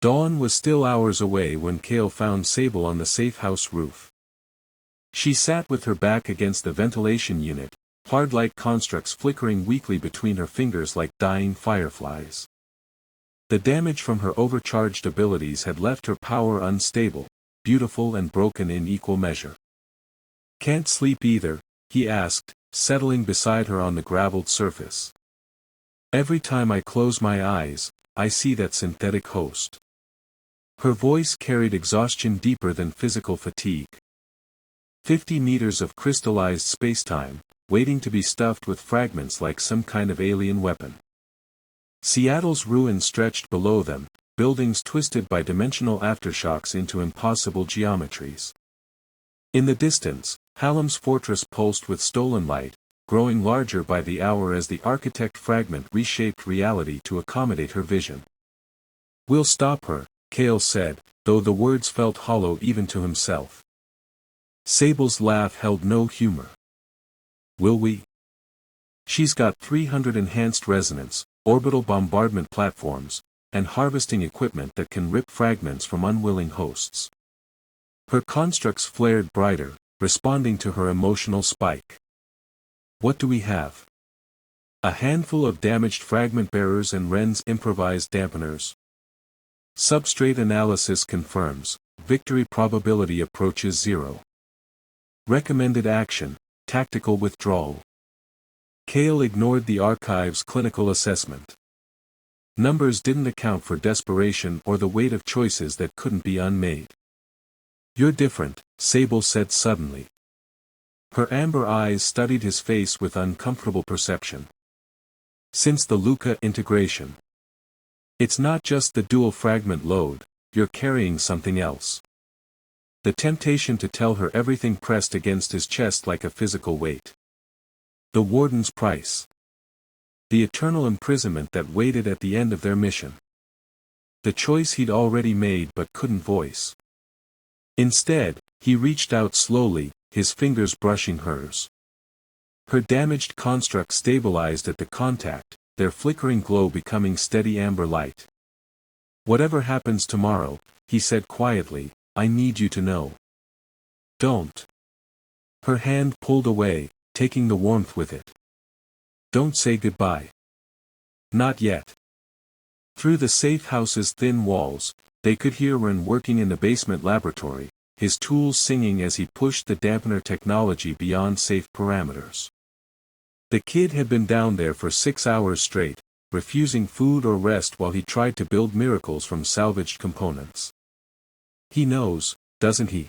Dawn was still hours away when Kael found Sable on the safe house roof. She sat with her back against the ventilation unit, hard light constructs flickering weakly between her fingers like dying fireflies. The damage from her overcharged abilities had left her power unstable, beautiful and broken in equal measure. "Can't sleep either?" he asked, settling beside her on the graveled surface. "Every time I close my eyes, I see that synthetic host." Her voice carried exhaustion deeper than physical fatigue. 50 meters of crystallized spacetime, waiting to be stuffed with fragments like some kind of alien weapon. Seattle's ruins stretched below them, buildings twisted by dimensional aftershocks into impossible geometries. In the distance, Hallam's fortress pulsed with stolen light, growing larger by the hour as the architect fragment reshaped reality to accommodate her vision. "We'll stop her," Kael said, though the words felt hollow even to himself. Sable's laugh held no humor. "Will we? She's got 300 enhanced resonance, orbital bombardment platforms, and harvesting equipment that can rip fragments from unwilling hosts." Her constructs flared brighter, responding to her emotional spike. "What do we have?" "A handful of damaged fragment bearers and Wren's improvised dampeners. Substrate analysis confirms, victory probability approaches 0. Recommended action, tactical withdrawal." Kael ignored the archive's clinical assessment. Numbers didn't account for desperation or the weight of choices that couldn't be unmade. "You're different," Sable said suddenly. Her amber eyes studied his face with uncomfortable perception. "Since the Luca integration. It's not just the dual fragment load, you're carrying something else." The temptation to tell her everything pressed against his chest like a physical weight. The Warden's price. The eternal imprisonment that waited at the end of their mission. The choice he'd already made but couldn't voice. Instead, he reached out slowly, his fingers brushing hers. Her damaged construct stabilized at the contact, their flickering glow becoming steady amber light. "Whatever happens tomorrow," he said quietly, "I need you to know. Don't." Her hand pulled away, taking the warmth with it. "Don't say goodbye. Not yet." Through the safe house's thin walls, they could hear Wren working in the basement laboratory, his tools singing as he pushed the dampener technology beyond safe parameters. The kid had been down there for 6 hours straight, refusing food or rest while he tried to build miracles from salvaged components. "He knows, doesn't he?"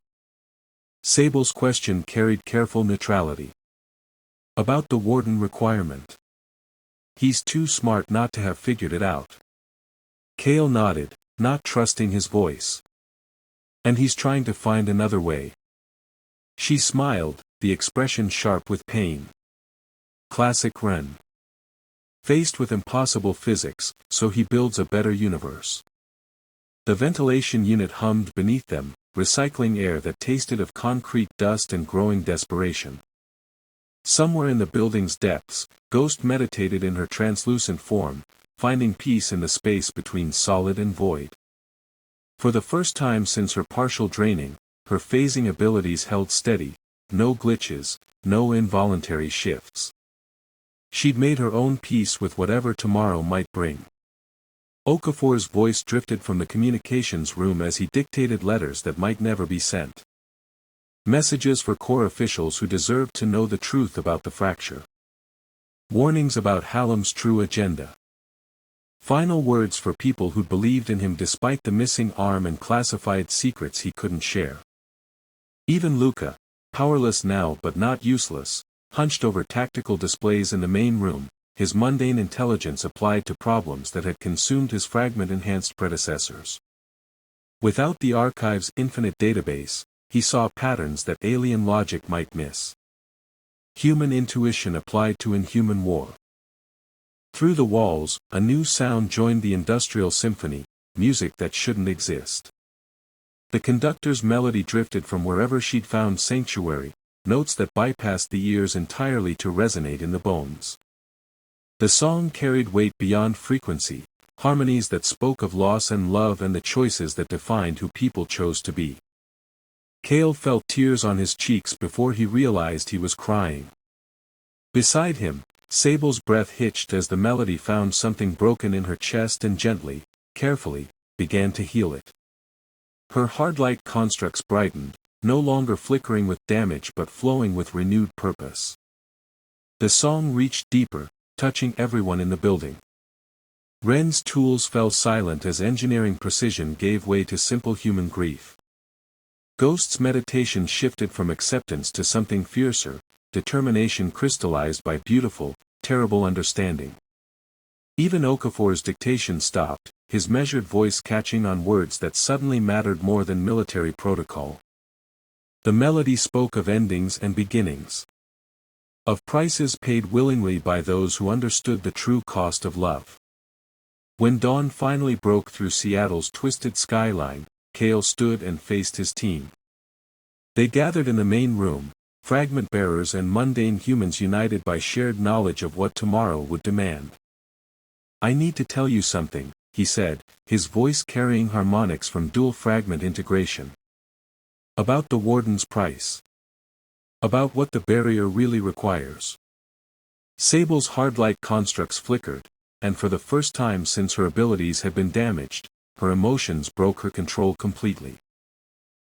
Sable's question carried careful neutrality. "About the Warden requirement. He's too smart not to have figured it out." Kael nodded, not trusting his voice. "And he's trying to find another way." She smiled, the expression sharp with pain. Classic Wren. Faced with impossible physics, so he builds a better universe. The ventilation unit hummed beneath them, recycling air that tasted of concrete dust and growing desperation. Somewhere in the building's depths, Ghost meditated in her translucent form, finding peace in the space between solid and void. For the first time since her partial draining, her phasing abilities held steady, no glitches, no involuntary shifts. She'd made her own peace with whatever tomorrow might bring. Okafor's voice drifted from the communications room as he dictated letters that might never be sent. Messages for core officials who deserved to know the truth about the fracture. Warnings about Hallam's true agenda. Final words for people who believed in him despite the missing arm and classified secrets he couldn't share. Even Luca, powerless now but not useless, hunched over tactical displays in the main room, his mundane intelligence applied to problems that had consumed his fragment-enhanced predecessors. Without the archive's infinite database, he saw patterns that alien logic might miss. Human intuition applied to inhuman war. Through the walls, a new sound joined the industrial symphony, music that shouldn't exist. The conductor's melody drifted from wherever she'd found sanctuary, notes that bypassed the ears entirely to resonate in the bones. The song carried weight beyond frequency, harmonies that spoke of loss and love and the choices that defined who people chose to be. Kael felt tears on his cheeks before he realized he was crying. Beside him, Sable's breath hitched as the melody found something broken in her chest and gently, carefully, began to heal it. Her hard-like constructs brightened, no longer flickering with damage but flowing with renewed purpose. The song reached deeper, touching everyone in the building. Ren's tools fell silent as engineering precision gave way to simple human grief. Ghost's meditation shifted from acceptance to something fiercer, determination crystallized by beautiful, terrible understanding. Even Okafor's dictation stopped, his measured voice catching on words that suddenly mattered more than military protocol. The melody spoke of endings and beginnings. Of prices paid willingly by those who understood the true cost of love. When dawn finally broke through Seattle's twisted skyline, Kael stood and faced his team. They gathered in the main room, fragment bearers and mundane humans united by shared knowledge of what tomorrow would demand. "I need to tell you something," he said, his voice carrying harmonics from dual fragment integration. "About the Warden's price. About what the barrier really requires." Sable's hard-like constructs flickered, and for the first time since her abilities had been damaged, her emotions broke her control completely.